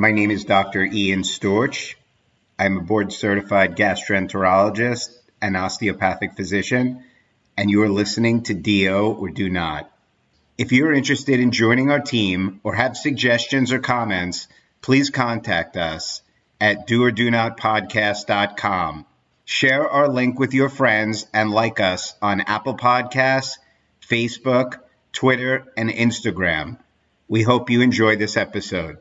My name is Dr. Ian Storch. I'm a board-certified gastroenterologist and osteopathic physician, and you are listening to D.O. or Do Not. If you are interested in joining our team or have suggestions or comments, please contact us at doordonotpodcast.com. Share our link with your friends and like us on Apple Podcasts, Facebook, Twitter, and Instagram. We hope you enjoy this episode.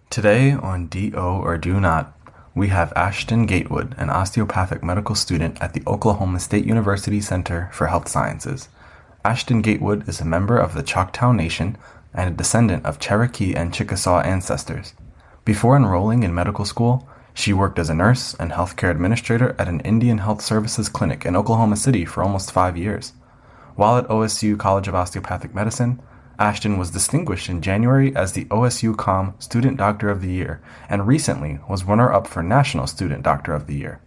Today on D.O. or Do Not, we have Ashton Gatewood, an osteopathic medical student at the Oklahoma State University Center for Health Sciences. Ashton Gatewood is a member of the Choctaw Nation and a descendant of Cherokee and Chickasaw ancestors. Before enrolling in medical school, she worked as a nurse and healthcare administrator at an Indian Health Services clinic in Oklahoma City for almost 5 years. While at OSU College of Osteopathic Medicine, Ashton was distinguished in January as the OSU-COM Student Doctor of the Year and recently was runner-up for National Student Doctor of the Year.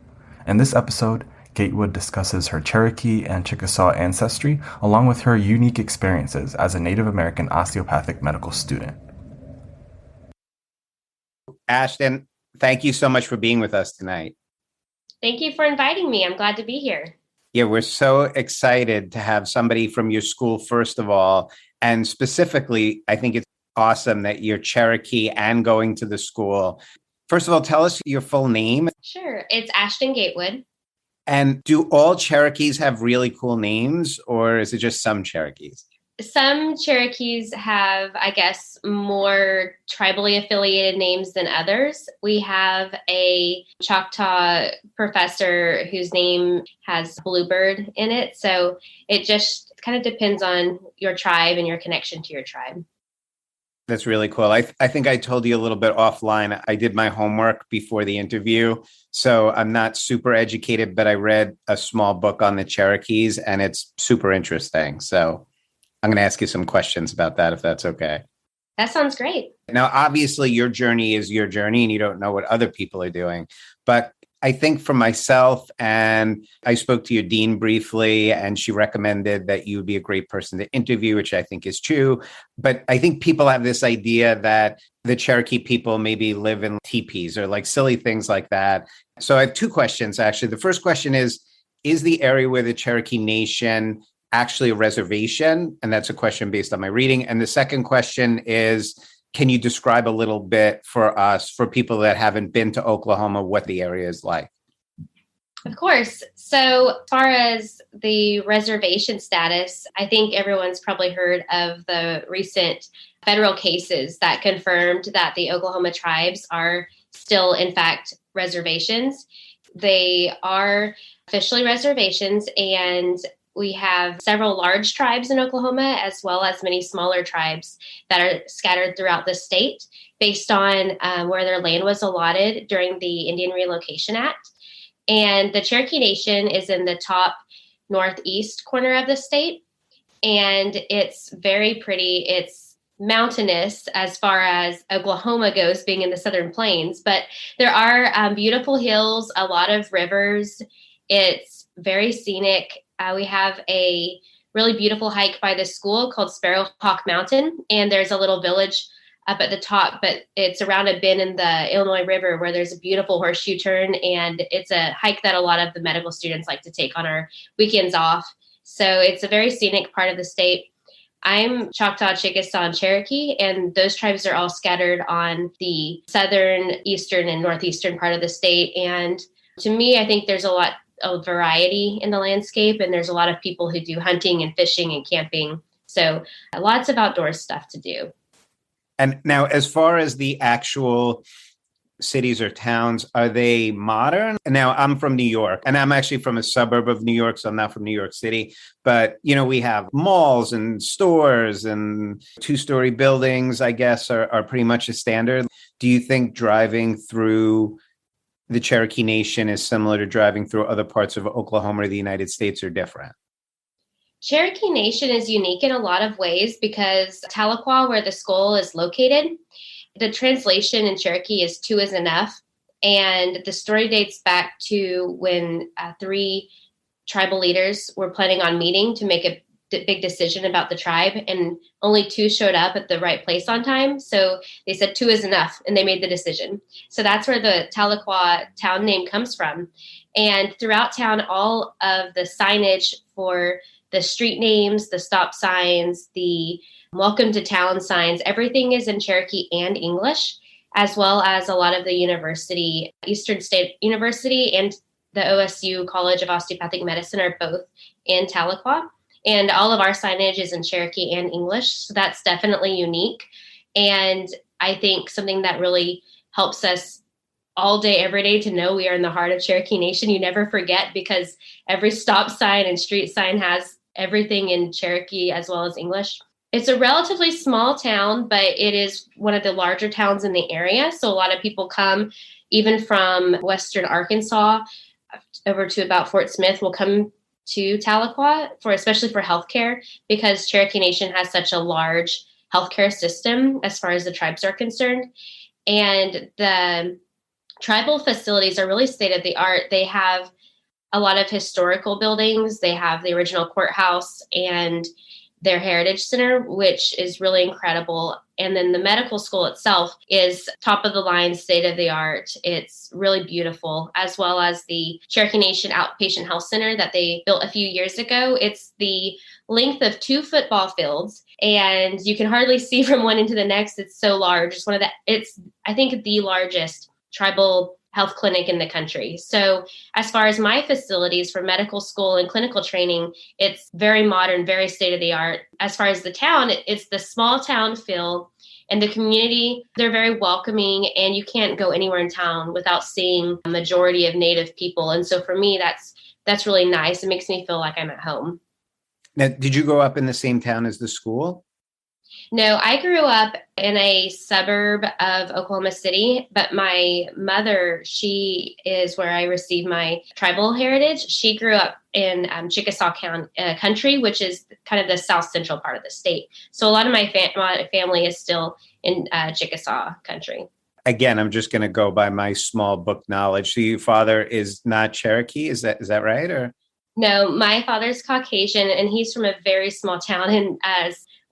In this episode, Gatewood discusses her Cherokee and Chickasaw ancestry along with her unique experiences as a Native American osteopathic medical student. Ashton, thank you so much for being with us tonight. Thank you for inviting me. I'm glad to be here. Yeah, we're so excited to have somebody from your school, first of all. And specifically, I think it's awesome that you're Cherokee and going to the school. First of all, tell us your full name. Sure. It's Ashton Gatewood. And do all Cherokees have really cool names, or is it just some Cherokees? Some Cherokees have, I guess, more tribally affiliated names than others. We have a Choctaw professor whose name has Bluebird in it. So it just kind of depends on your tribe and your connection to your tribe. That's really cool. I think I told you a little bit offline. I did my homework before the interview, so I'm not super educated, but I read a small book on the Cherokees, and it's super interesting. So I'm going to ask you some questions about that, if that's okay. That sounds great. Now, obviously, your journey is your journey, and you don't know what other people are doing. But I think for myself, and I spoke to your dean briefly, and she recommended that you would be a great person to interview, which I think is true. But I think people have this idea that the Cherokee people maybe live in teepees or like silly things like that. So I have two questions, actually. The first question is the area where the Cherokee Nation actually a reservation? And that's a question based on my reading. And the second question is, can you describe a little bit for us, for people that haven't been to Oklahoma, what the area is like? Of course. So as far as the reservation status, I think everyone's probably heard of the recent federal cases that confirmed that the Oklahoma tribes are still, in fact, reservations. They are officially reservations, and we have several large tribes in Oklahoma, as well as many smaller tribes that are scattered throughout the state based on where their land was allotted during the Indian Relocation Act. And the Cherokee Nation is in the top northeast corner of the state, and it's very pretty. It's mountainous as far as Oklahoma goes, being in the Southern Plains, but there are beautiful hills, a lot of rivers. It's very scenic. We have a really beautiful hike by the school called Sparrowhawk Mountain, and there's a little village up at the top, but it's around a bend in the Illinois River where there's a beautiful horseshoe turn, and it's a hike that a lot of the medical students like to take on our weekends off. So it's a very scenic part of the state. I'm Choctaw, Chickasaw, and Cherokee, and those tribes are all scattered on the southern, eastern, and northeastern part of the state. And to me, I think there's a lot of variety in the landscape, and there's a lot of people who do hunting and fishing and camping. So lots of outdoor stuff to do. And now, as far as the actual cities or towns, are they modern? Now, I'm from New York, and I'm actually from a suburb of New York, so I'm not from New York City. But, you know, we have malls and stores and two-story buildings, I guess, are pretty much a standard. Do you think driving through the Cherokee Nation is similar to driving through other parts of Oklahoma or the United States, or different? Cherokee Nation is unique in a lot of ways because Tahlequah, where the school is located, the translation in Cherokee is two is enough. And the story dates back to when three tribal leaders were planning on meeting to make a big decision about the tribe, and only 2 showed up at the right place on time. So they said 2 is enough, and they made the decision. So that's where the Tahlequah town name comes from. And throughout town, all of the signage for the street names, the stop signs, the welcome to town signs, everything is in Cherokee and English, as well as a lot of the university, Eastern State University and the OSU College of Osteopathic Medicine are both in Tahlequah. And all of our signage is in Cherokee and English. So that's definitely unique. And I think something that really helps us all day, every day to know we are in the heart of Cherokee Nation. You never forget, because every stop sign and street sign has everything in Cherokee as well as English. It's a relatively small town, but it is one of the larger towns in the area. So a lot of people come, even from Western Arkansas over to about Fort Smith, will come to Tahlequah especially for healthcare, because Cherokee Nation has such a large healthcare system as far as the tribes are concerned. And the tribal facilities are really state of the art. They have a lot of historical buildings. They have the original courthouse and their heritage center, which is really incredible. And then the medical school itself is top of the line, state of the art. It's really beautiful, as well as the Cherokee Nation Outpatient Health Center that they built a few years ago. It's the length of 2 football fields, and you can hardly see from one into the next. It's so large. It's I think the largest tribal health clinic in the country. So as far as my facilities for medical school and clinical training, it's very modern, very state of the art. As far as the town, it's the small town feel, and the community, they're very welcoming, and you can't go anywhere in town without seeing a majority of Native people. And so for me, that's really nice. It makes me feel like I'm at home. Now, did you grow up in the same town as the school? No, I grew up in a suburb of Oklahoma City, but my mother, she is where I received my tribal heritage. She grew up in Chickasaw country, which is kind of the south central part of the state. So a lot of my family is still in Chickasaw country. Again, I'm just going to go by my small book knowledge. So your father is not Cherokee, is that right? Or no, my father's Caucasian, and he's from a very small town in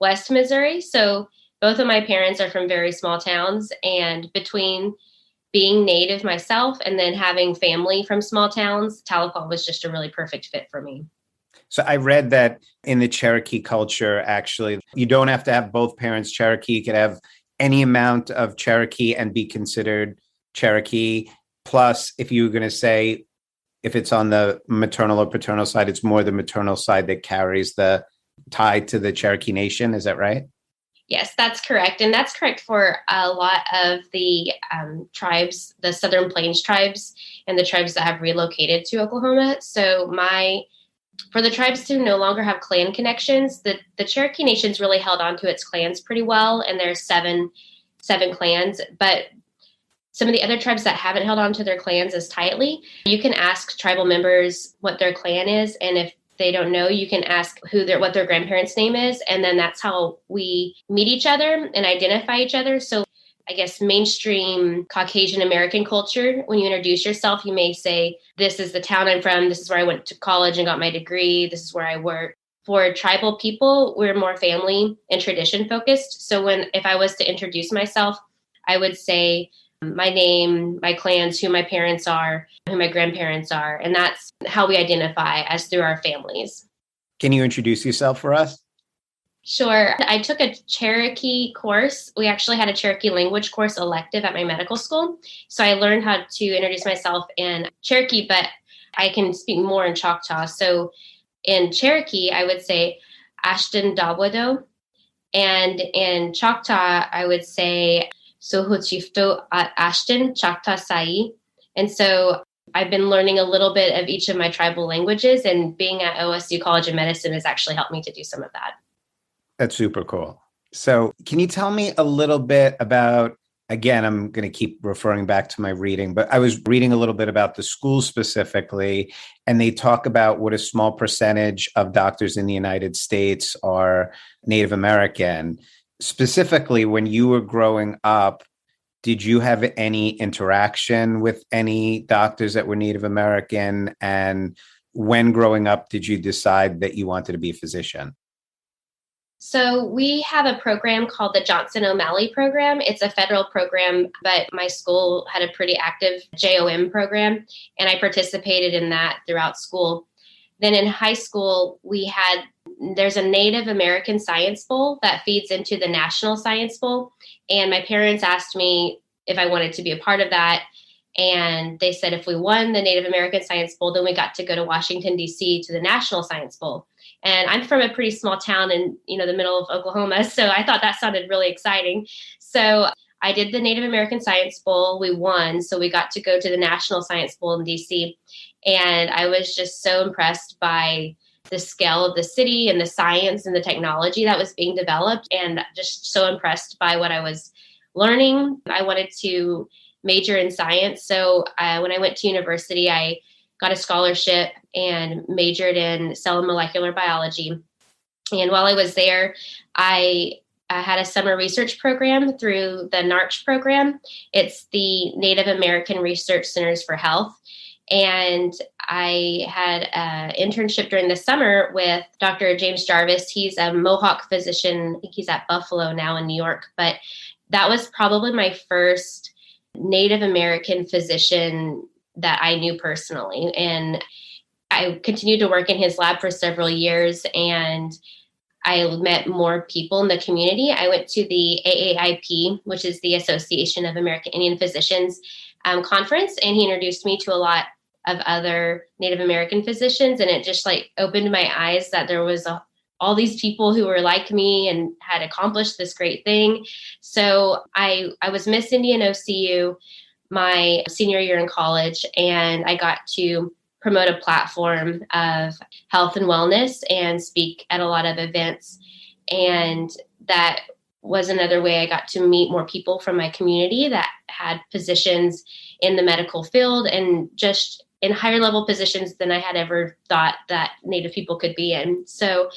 West Missouri. So both of my parents are from very small towns, and between being Native myself and then having family from small towns, Tahlequah was just a really perfect fit for me. So I read that in the Cherokee culture, actually, you don't have to have both parents Cherokee. You could have any amount of Cherokee and be considered Cherokee. Plus, if you were going to say, if it's on the maternal or paternal side, it's more the maternal side that carries the tie to the Cherokee Nation. Is that right? Yes, that's correct. And that's correct for a lot of the tribes, the Southern Plains tribes and the tribes that have relocated to Oklahoma. So for the tribes to no longer have clan connections, the Cherokee Nation's really held on to its clans pretty well. And there's seven clans. But some of the other tribes that haven't held on to their clans as tightly, you can ask tribal members what their clan is. And if they don't know, you can ask what their grandparents' name is. And then that's how we meet each other and identify each other. So I guess mainstream Caucasian American culture, when you introduce yourself, you may say, this is the town I'm from. This is where I went to college and got my degree. This is where I work. For tribal people, we're more family and tradition focused. So if I was to introduce myself, I would say my name, my clans, who my parents are, who my grandparents are. And that's how we identify, as through our families. Can you introduce yourself for us? Sure. I took a Cherokee course. We actually had a Cherokee language course elective at my medical school. So I learned how to introduce myself in Cherokee, but I can speak more in Choctaw. So in Cherokee, I would say Ashton Gatewood. And in Choctaw, I would say Sohuchifto Ashton Choctaw Sai. And so I've been learning a little bit of each of my tribal languages, and being at OSU College of Medicine has actually helped me to do some of that. That's super cool. So can you tell me a little bit about, again, I'm going to keep referring back to my reading, but I was reading a little bit about the school specifically, and they talk about what a small percentage of doctors in the United States are Native American. Specifically, when you were growing up, did you have any interaction with any doctors that were Native American? And when growing up, did you decide that you wanted to be a physician? So we have a program called the Johnson O'Malley program. It's a federal program, but my school had a pretty active JOM program, and I participated in that throughout school. Then in high school, there's a Native American Science Bowl that feeds into the National Science Bowl. And my parents asked me if I wanted to be a part of that. And they said if we won the Native American Science Bowl, then we got to go to Washington, D.C. to the National Science Bowl. And I'm from a pretty small town in, the middle of Oklahoma. So I thought that sounded really exciting. So I did the Native American Science Bowl. We won. So we got to go to the National Science Bowl in D.C. And I was just so impressed by the scale of the city and the science and the technology that was being developed, and just so impressed by what I was learning. I wanted to major in science. So when I went to university, I got a scholarship and majored in cell and molecular biology. And while I was there, I had a summer research program through the NARCH program. It's the Native American Research Centers for Health. And I had an internship during the summer with Dr. James Jarvis. He's a Mohawk physician. I think he's at Buffalo now in New York. But that was probably my first Native American physician that I knew personally. And I continued to work in his lab for several years, and I met more people in the community. I went to the AAIP, which is the Association of American Indian Physicians conference, and he introduced me to a lot of other Native American physicians, and it just opened my eyes that there was all these people who were like me and had accomplished this great thing. So I was Miss Indian OCU my senior year in college, and I got to promote a platform of health and wellness and speak at a lot of events. And that was another way I got to meet more people from my community that had positions in the medical field and just in higher level positions than I had ever thought that Native people could be in. So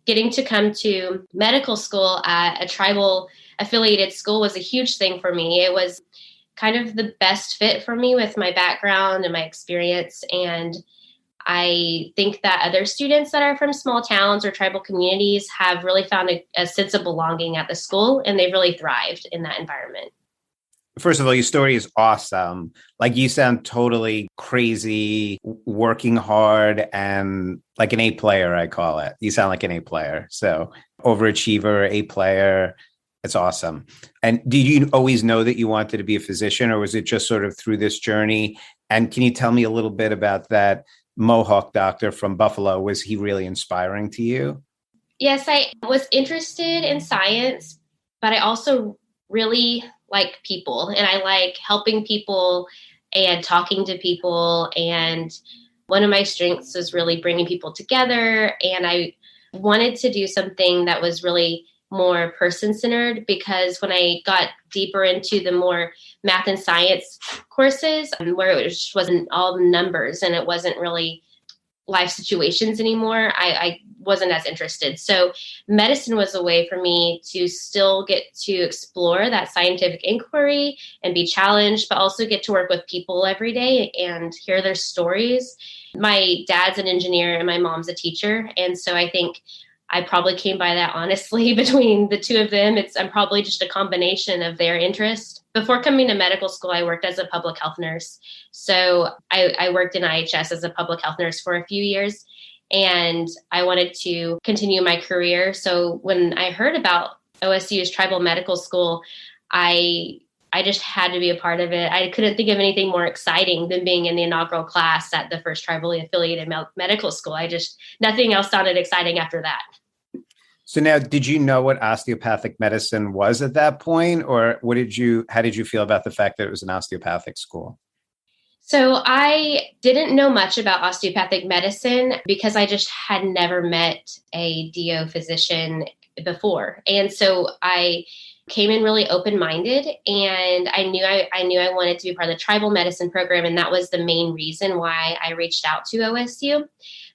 getting to come to medical school at a tribal affiliated school was a huge thing for me. It was kind of the best fit for me with my background and my experience. And I think that other students that are from small towns or tribal communities have really found a sense of belonging at the school, and they've really thrived in that environment. First of all, your story is awesome. You sound totally crazy, working hard, and like an A player, I call it. You sound like an A player. So overachiever, A player. It's awesome. And did you always know that you wanted to be a physician, or was it just sort of through this journey? And can you tell me a little bit about that Mohawk doctor from Buffalo? Was he really inspiring to you? Yes, I was interested in science, but I also really like people, and I like helping people and talking to people. And one of my strengths was really bringing people together. And I wanted to do something that was really more person-centered, because when I got deeper into the more math and science courses, where it just wasn't all numbers and it wasn't really life situations anymore, I wasn't as interested. So medicine was a way for me to still get to explore that scientific inquiry and be challenged, but also get to work with people every day and hear their stories. My dad's an engineer and my mom's a teacher. And so I think I probably came by that honestly between the two of them. I'm probably just a combination of their interest. Before coming to medical school, I worked as a public health nurse. So I worked in IHS as a public health nurse for a few years, and I wanted to continue my career. So when I heard about OSU's tribal medical school, I just had to be a part of it. I couldn't think of anything more exciting than being in the inaugural class at the first tribally affiliated medical school. Nothing else sounded exciting after that. So now, did you know what osteopathic medicine was at that point, or how did you feel about the fact that it was an osteopathic school? So I didn't know much about osteopathic medicine because I just had never met a DO physician before. And so I came in really open-minded, and I knew I wanted to be part of the tribal medicine program. And that was the main reason why I reached out to OSU.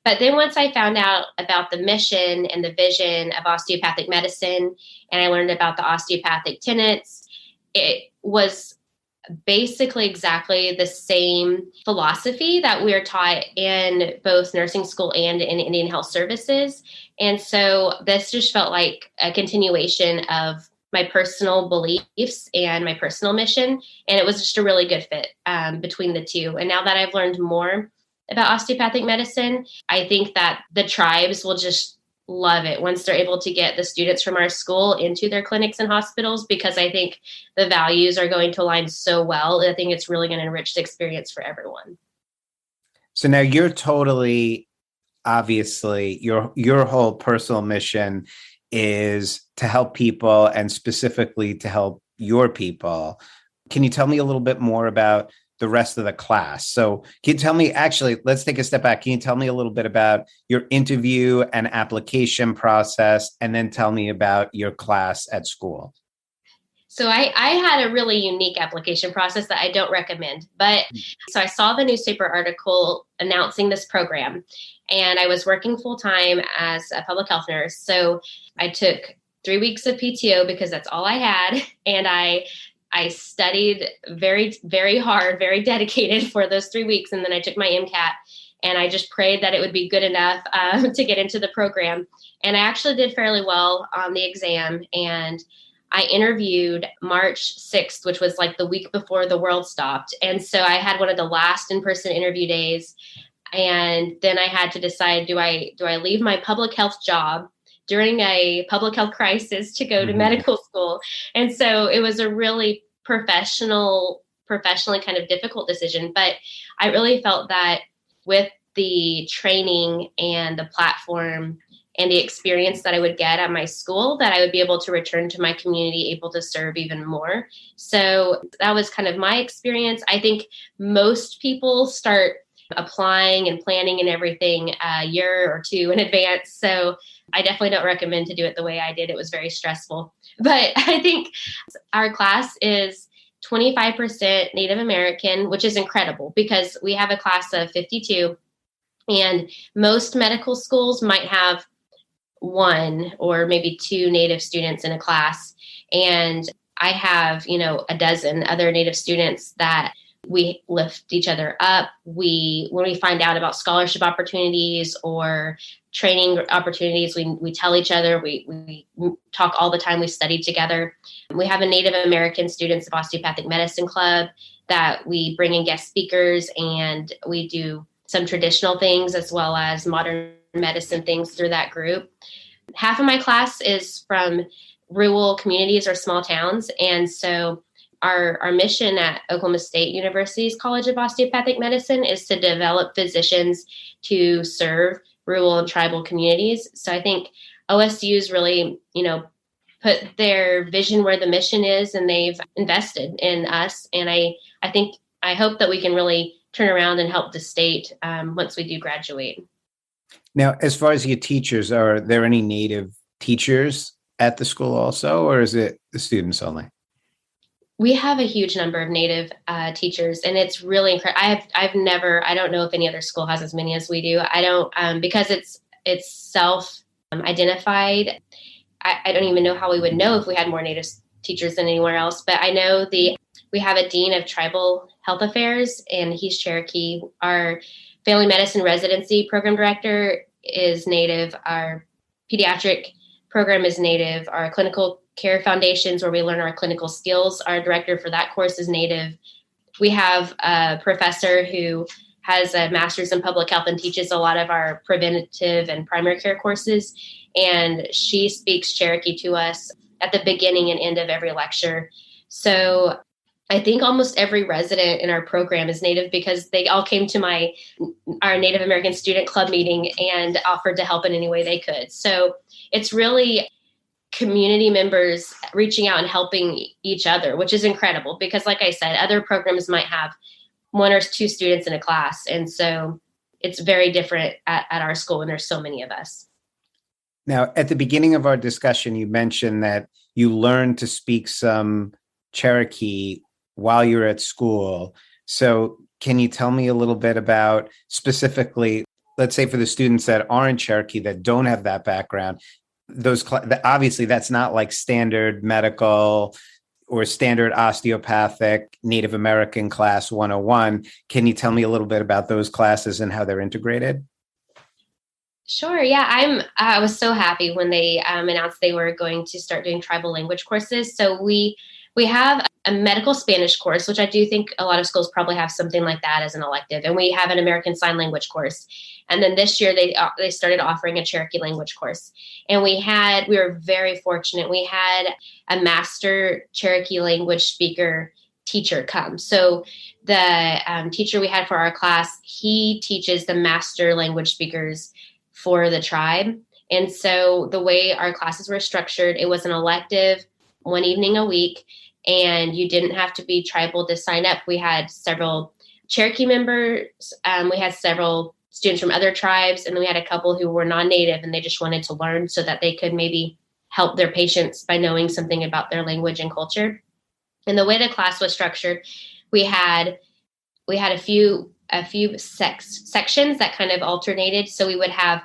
But then once I found out about the mission and the vision of osteopathic medicine, and I learned about the osteopathic tenets, it was basically exactly the same philosophy that we're taught in both nursing school and in Indian Health Services. And so this just felt like a continuation of my personal beliefs and my personal mission. And it was just a really good fit between the two. And now that I've learned more about osteopathic medicine, I think that the tribes will just love it once they're able to get the students from our school into their clinics and hospitals, because I think the values are going to align so well. I think it's really going to enrich the experience for everyone. So now you're totally, obviously, your whole personal mission is to help people and specifically to help your people. Can you tell me a little bit more about the rest of the class? So can you tell me, actually, let's take a step back. Can you tell me a little bit about your interview and application process, and then tell me about your class at school? So I had a really unique application process that I don't recommend. But so I saw the newspaper article announcing this program, and I was working full time as a public health nurse. So I took 3 weeks of PTO because that's all I had. And I studied very, very hard, very dedicated for those 3 weeks. And then I took my MCAT, and I just prayed that it would be good enough to get into the program. And I actually did fairly well on the exam. And I interviewed March 6th, which was like the week before the world stopped. And so I had one of the last in-person interview days. And then I had to decide, do I leave my public health job during a public health crisis to go to medical school? And so it was a really professionally kind of difficult decision. But I really felt that with the training and the platform and the experience that I would get at my school, that I would be able to return to my community, able to serve even more. So that was kind of my experience. I think most people start applying and planning and everything a year or two in advance. So I definitely don't recommend to do it the way I did. It was very stressful. But I think our class is 25% Native American, which is incredible because we have a class of 52, and most medical schools might have 1 or maybe 2 Native students in a class. And I have, a dozen other Native students that we lift each other up. When we find out about scholarship opportunities or training opportunities, we tell each other, we talk all the time. We study together. We have a Native American Students of Osteopathic Medicine Club that we bring in guest speakers, and we do some traditional things as well as modern medicine things through that group. Half of my class is from rural communities or small towns. And so our mission at Oklahoma State University's College of Osteopathic Medicine is to develop physicians to serve rural and tribal communities. So I think OSU's really, put their vision where the mission is, and they've invested in us. And I hope that we can really turn around and help the state once we do graduate. Now, as far as your teachers, are there any Native teachers at the school also, or is it the students only? We have a huge number of Native teachers, and it's really incredible. I don't know if any other school has as many as we do. I don't, because it's self-identified. I don't even know how we would know if we had more Native teachers than anywhere else, but I know we have a dean of tribal health affairs, and he's Cherokee. Our family medicine residency program director is Native. Our pediatric program is Native. Our clinical care foundations, where we learn our clinical skills, our director for that course is Native. We have a professor who has a master's in public health and teaches a lot of our preventative and primary care courses. And she speaks Cherokee to us at the beginning and end of every lecture. So I think almost every resident in our program is Native because they all came to our Native American Student Club meeting and offered to help in any way they could. So it's really community members reaching out and helping each other, which is incredible because, like I said, other programs might have 1 or 2 students in a class. And so it's very different at our school, and there's so many of us. Now, at the beginning of our discussion, you mentioned that you learned to speak some Cherokee while you're at school. So can you tell me a little bit about specifically, let's say for the students that aren't Cherokee, that don't have that background, obviously that's not like standard medical, or standard osteopathic Native American class 101. Can you tell me a little bit about those classes and how they're integrated? Sure. Yeah, I was so happy when they announced they were going to start doing tribal language courses. So we have a medical Spanish course, which I do think a lot of schools probably have something like that as an elective, and we have an American Sign Language course. And then this year they started offering a Cherokee language course, and we were very fortunate. We had a master Cherokee language speaker teacher come. So the teacher we had for our class, he teaches the master language speakers for the tribe. And so the way our classes were structured, it was an elective, one evening a week, and you didn't have to be tribal to sign up. We had several Cherokee members, we had several students from other tribes, and then we had a couple who were non-native and they just wanted to learn so that they could maybe help their patients by knowing something about their language and culture. And the way the class was structured, we had a few sections that kind of alternated. So we would have,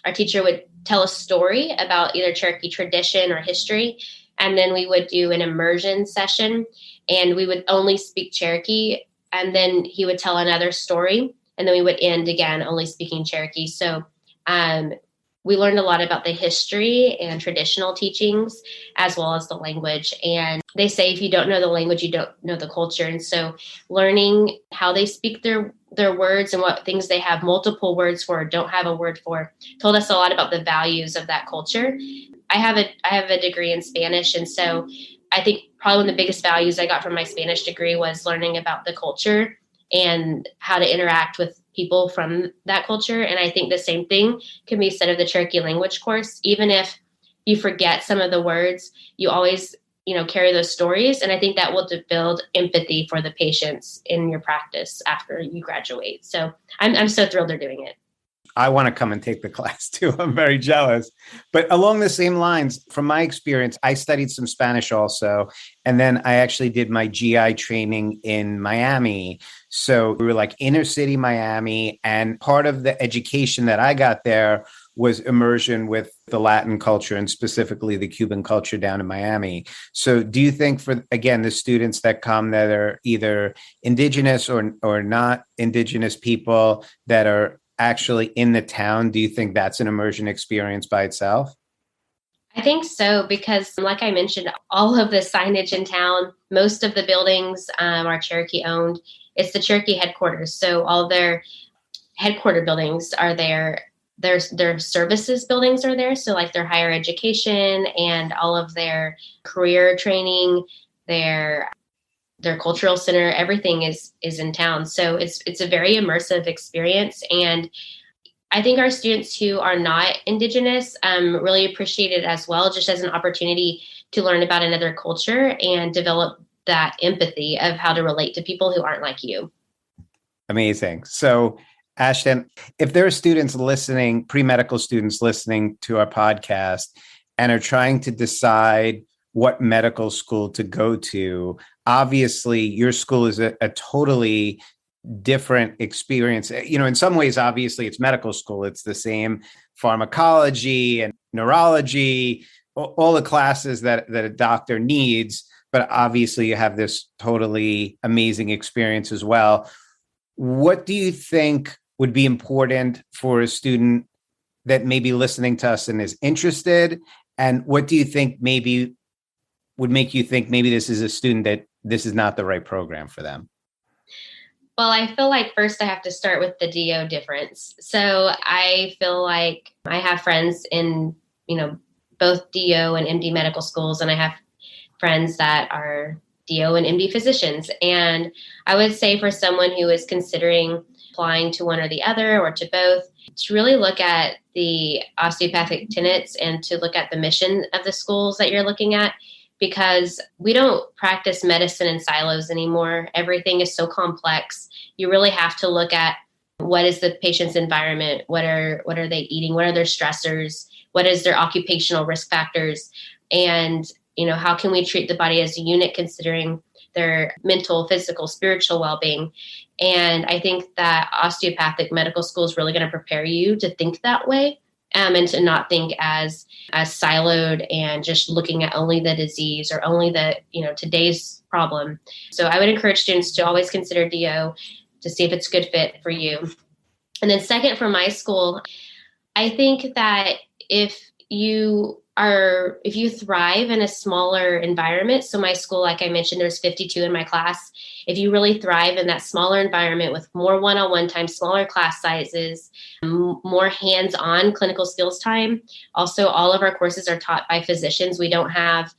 our teacher would tell a story about either Cherokee tradition or history, and then we would do an immersion session, and we would only speak Cherokee, and then he would tell another story, and then we would end again only speaking Cherokee. So we learned a lot about the history and traditional teachings as well as the language. And they say if you don't know the language, you don't know the culture. And so learning how they speak their words and what things they have multiple words for or don't have a word for told us a lot about the values of that culture. I have a degree in Spanish, and so I think probably one of the biggest values I got from my Spanish degree was learning about the culture and how to interact with people from that culture. And I think the same thing can be said of the Cherokee language course. Even if you forget some of the words, you always, carry those stories. And I think that will build empathy for the patients in your practice after you graduate. So I'm so thrilled they're doing it. I want to come and take the class too. I'm very jealous. But along the same lines, from my experience, I studied some Spanish also. And then I actually did my GI training in Miami. So we were like inner city Miami. And part of the education that I got there was immersion with the Latin culture and specifically the Cuban culture down in Miami. So do you think for, again, the students that come that are either indigenous or not indigenous people that are actually in the town, do you think that's an immersion experience by itself? I think so, because like I mentioned, all of the signage in town, most of the buildings are Cherokee owned. It's the Cherokee headquarters. So all their headquarter buildings are there. Their services buildings are there. So like their higher education and all of their career training, their cultural center, everything is in town. So it's a very immersive experience. And I think our students who are not Indigenous really appreciate it as well, just as an opportunity to learn about another culture and develop that empathy of how to relate to people who aren't like you. Amazing. So Ashton, if there are students listening, pre-medical students listening to our podcast and are trying to decide what medical school to go to, obviously your school is a totally different experience. In some ways, obviously it's medical school. It's the same pharmacology and neurology, all the classes that a doctor needs, but obviously you have this totally amazing experience as well. What do you think would be important for a student that may be listening to us and is interested? And what do you think maybe would make you think maybe this is a student that this is not the right program for them? Well, I feel like first I have to start with the D.O. difference. So I feel like I have friends in, both D.O. and MD medical schools, and I have friends that are D.O. and MD physicians. And I would say for someone who is considering applying to one or the other or to both, to really look at the osteopathic tenets and to look at the mission of the schools that you're looking at, because we don't practice medicine in silos anymore. Everything is so complex. You really have to look at what is the patient's environment, what are they eating, what are their stressors, what is their occupational risk factors, and how can we treat the body as a unit considering their mental, physical, spiritual well-being. And I think that osteopathic medical school is really going to prepare you to think that way. and to not think as siloed and just looking at only the disease or only the, today's problem. So I would encourage students to always consider DO to see if it's a good fit for you. And then second, for my school, I think that if you thrive in a smaller environment, so my school, like I mentioned, there's 52 in my class. If you really thrive in that smaller environment with more one-on-one time, smaller class sizes, more hands-on clinical skills time. Also, all of our courses are taught by physicians. We don't have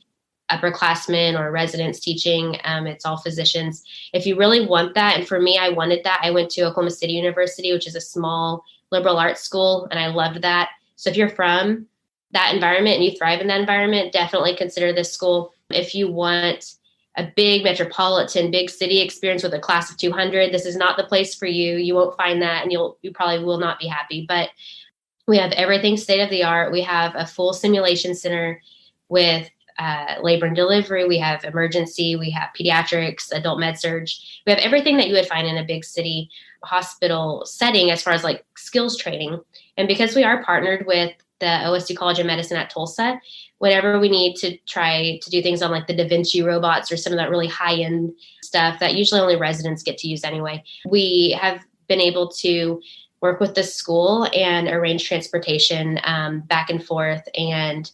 upperclassmen or residents teaching. It's all physicians. If you really want that, and for me, I wanted that. I went to Oklahoma City University, which is a small liberal arts school, and I loved that. So if you're from that environment and you thrive in that environment, definitely consider this school. If you want a big metropolitan, big city experience with a class of 200, this is not the place for you. You won't find that, and you probably will not be happy. But we have everything state of the art. We have a full simulation center with labor and delivery. We have emergency. We have pediatrics, adult med surg. We have everything that you would find in a big city hospital setting as far as like skills training. And because we are partnered with the OSU College of Medicine at Tulsa, whenever we need to try to do things on like the Da Vinci robots or some of that really high-end stuff that usually only residents get to use anyway, we have been able to work with the school and arrange transportation back and forth, and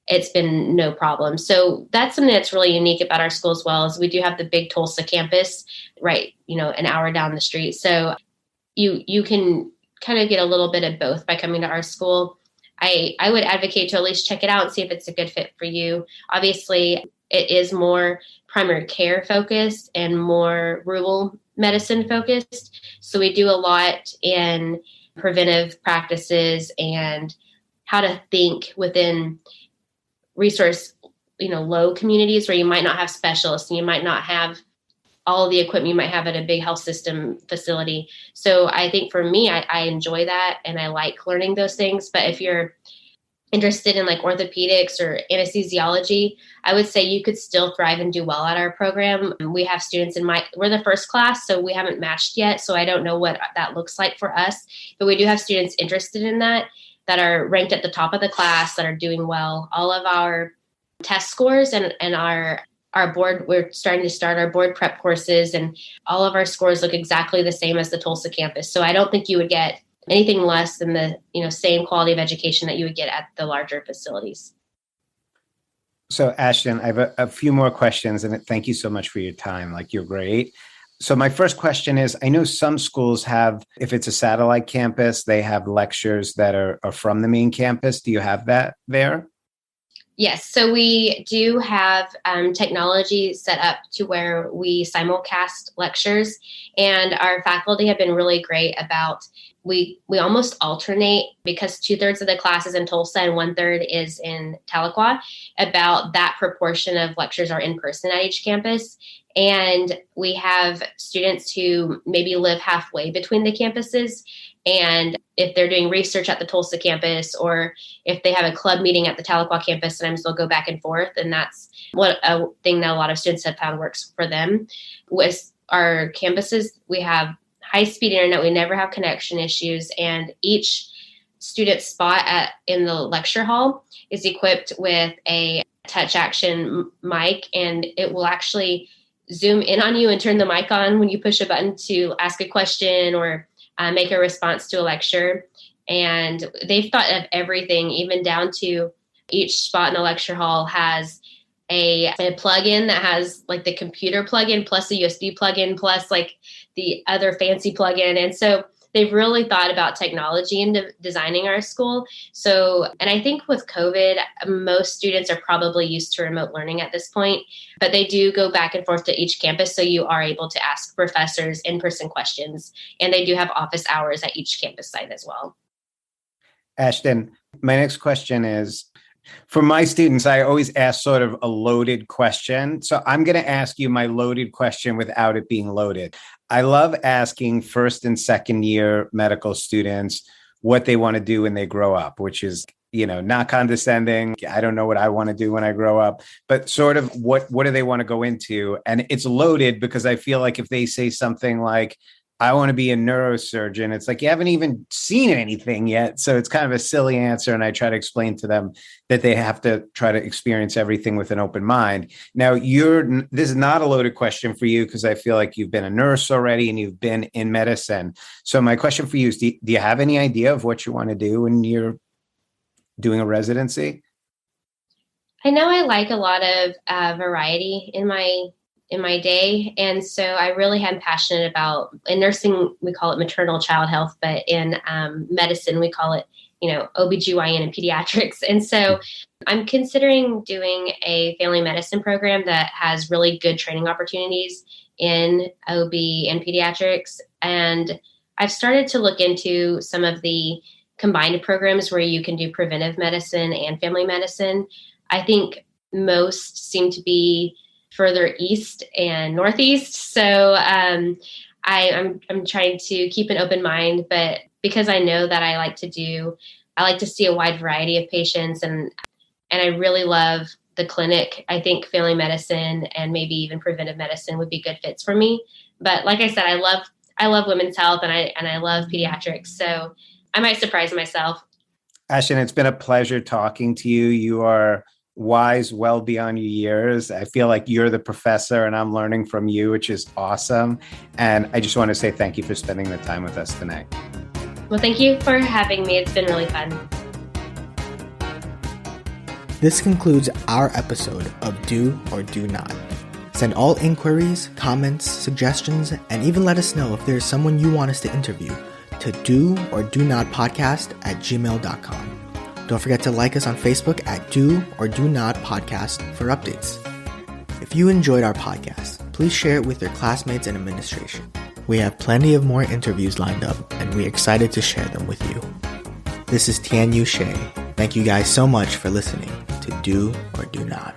it's been no problem. So that's something that's really unique about our school as well, is we do have the big Tulsa campus right, an hour down the street. So you can kind of get a little bit of both by coming to our school. I would advocate to at least check it out and see if it's a good fit for you. Obviously, it is more primary care focused and more rural medicine focused. So we do a lot in preventive practices and how to think within resource, low communities where you might not have specialists and you might not have all of the equipment you might have at a big health system facility. So I think for me, I enjoy that and I like learning those things. But if you're interested in like orthopedics or anesthesiology, I would say you could still thrive and do well at our program. We have students we're the first class, so we haven't matched yet. So I don't know what that looks like for us, but we do have students interested in that are ranked at the top of the class, that are doing well. All of our test scores and our board, we're starting to start our board prep courses, and all of our scores look exactly the same as the Tulsa campus. So I don't think you would get anything less than the same quality of education that you would get at the larger facilities. So Ashton, I have a few more questions, and thank you so much for your time. Like, you're great. So my first question is, I know some schools have, if it's a satellite campus, they have lectures that are from the main campus. Do you have that there? Yes. So we do have technology set up to where we simulcast lectures, and our faculty have been really great about, we almost alternate, because 2/3 of the class is in Tulsa and 1/3 is in Tahlequah. About that proportion of lectures are in person at each campus. And we have students who maybe live halfway between the campuses. And if they're doing research at the Tulsa campus, or if they have a club meeting at the Tahlequah campus, sometimes they'll go back and forth. And that's a thing that a lot of students have found works for them. With our campuses, we have high-speed internet. We never have connection issues. And each student spot in the lecture hall is equipped with a touch action mic, and it will actually zoom in on you and turn the mic on when you push a button to ask a question or make a response to a lecture. And they've thought of everything, even down to each spot in the lecture hall has a plugin that has like the computer plugin plus a USB plugin plus like the other fancy plugin. And so they've really thought about technology in designing our school. So, and I think with COVID, most students are probably used to remote learning at this point, but they do go back and forth to each campus. So you are able to ask professors in-person questions, and they do have office hours at each campus site as well. Ashton, my next question is, for my students, I always ask sort of a loaded question. So I'm going to ask you my loaded question without it being loaded. I love asking first and second year medical students what they want to do when they grow up, which is, not condescending. I don't know what I want to do when I grow up, but sort of what do they want to go into? And it's loaded because I feel like if they say something like, I want to be a neurosurgeon. It's like, you haven't even seen anything yet. So it's kind of a silly answer. And I try to explain to them that they have to try to experience everything with an open mind. Now, this is not a loaded question for you, because I feel like you've been a nurse already and you've been in medicine. So my question for you is, do you have any idea of what you want to do when you're doing a residency? I know I like a lot of variety in my day. And so I really am passionate about, in nursing, we call it maternal child health, but in medicine, we call it, OBGYN and pediatrics. And so I'm considering doing a family medicine program that has really good training opportunities in OB and pediatrics. And I've started to look into some of the combined programs where you can do preventive medicine and family medicine. I think most seem to be further east and northeast. So I'm trying to keep an open mind, but because I know that I like to see a wide variety of patients, and I really love the clinic. I think family medicine and maybe even preventive medicine would be good fits for me. But like I said, I love women's health and I love pediatrics. So I might surprise myself. Ashton, it's been a pleasure talking to you. You are wise well beyond your years. I feel like you're the professor and I'm learning from you, which is awesome. And I just want to say thank you for spending the time with us tonight. Well, thank you for having me. It's been really fun. This concludes our episode of Do or Do Not. Send all inquiries, comments, suggestions, and even let us know if there's someone you want us to interview to doordonotpodcast@gmail.com. Don't forget to like us on Facebook at Do or Do Not Podcast for updates. If you enjoyed our podcast, please share it with your classmates and administration. We have plenty of more interviews lined up, and we're excited to share them with you. This is Tian Yu Shea. Thank you guys so much for listening to Do or Do Not.